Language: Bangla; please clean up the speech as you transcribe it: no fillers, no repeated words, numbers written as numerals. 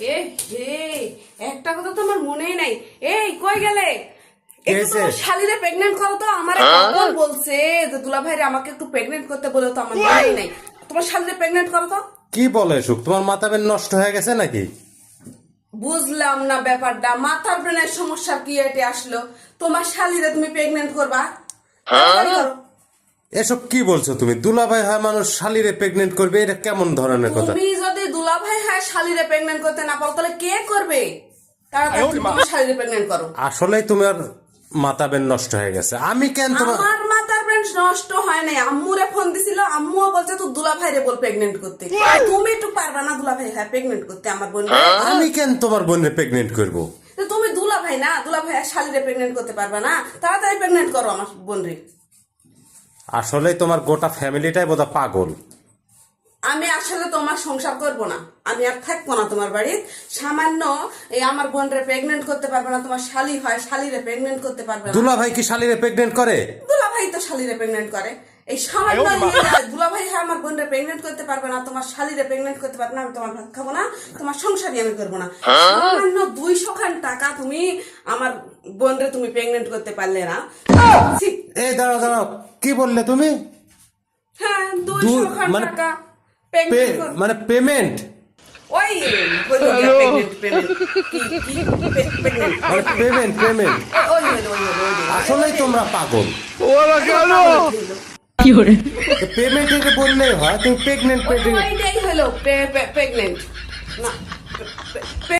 এ হে, একটা কথা তো আমার মনেই নাই। এই কই গেলে? একটু তোমার শালিরে প্রেগন্যান্ট করো তো। আমার কখন বলছে যে দুলা ভাইরে আমাকে একটু প্রেগন্যান্ট করতে বলে, তো আমার মনেই নাই। তোমার শালিরে প্রেগন্যান্ট করো তো। কি বলে সুখ, তোমার মাথা বেন নষ্ট হয়ে গেছে নাকি? বুঝলাম না ব্যাপারটা, মাথার ব্রেনের সমস্যা কি এটে আসলো? তোমার শালিরে তুমি প্রেগন্যান্ট করবা? তাড়াতাড়ি করো। এসব কি বলছো তুমি? দুলাভাই হয় মানুষ শালিরে প্রেগনেন্ট করবে, এটা কেমন ধরনের কথা? তুমি যদি দুলাভাই হয় শালিরে প্রেগন্যান্ট করতে না পারো, তাহলে কে করবে? তাড়াতাড়ি তোমার শালিরে প্রেগন্যান্ট করো। আসলেই তোমার মাথা বেন নষ্ট হয়ে গেছে। আমি কেন তোমার আমার মাথার ব্রেন নষ্ট হয় নাই। আম্মুরে ফোন দিছিল, আম্মুও বলছে তো দুলাভাইরে বল প্রেগন্যান্ট করতে। তুমি একটু পারবা না দুলাভাই হয় প্রেগন্যান্ট করতে আমার বোন? আমি কেন তোমার বোনের প্রেগনেন্ট করব? তুমি দুলাভাই না, দুলাভাই আর শালিরে প্রেগন্যান্ট করতে পারবা না? তাড়াতাড়ি প্রেগন্যান্ট করো আমার বোনরে। আসলেই তোমার গোটা ফ্যামিলিটাই বোধহয় পাগল। আমি আসলে তোমার সংসার করব না, আমি আর থাকবো না তোমার বাড়ির। সামান্য এই আমার বোনরে প্রেগন্যান্ট করতে পারবে না, তোমার শালি হয় শালিরে প্রেগন্যান্ট করতে পারবে না। দুলাভাই কি শালিরে প্রেগনেন্ট করে? দুলাভাই তো শালিরে প্রেগন্যান্ট করে। এই সামান্য দুলাভাই হয় আমার বোনরে প্রেগন্যান্ট করতে পারবে না, তোমার শালিরে প্রেগন্যান্ট করতে পারবে না। আমি তোমার ভাত খাবো না, তোমার সংসারই আমি করবো না। সামান্য 200 খান টাকা তুমি আমার বোনরে তুমি প্রেগন্যান্ট করতে পারলে না। ছি। এই দাঁড়াও দাঁড়াও, কি বললে তুমি? হ্যাঁ, 200 খান মানে টাকা প্রেগন্যান্ট করতে। মানে পেমেন্ট? ওই প্রেগন্যান্ট প্রেগন্যান্ট কি কি প্রেগন্যান্ট মানে পেমেন্ট পেমেন্ট? ওই হলো ওই হলো ওই হলো। আসলেই তোমরা পাগল। পেমেন্ট এটা বললেই হয়, তুমি প্রেগনেন্ট প্রেগনেন্ট ওইটাই হলো প্রেগন্যান্ট না।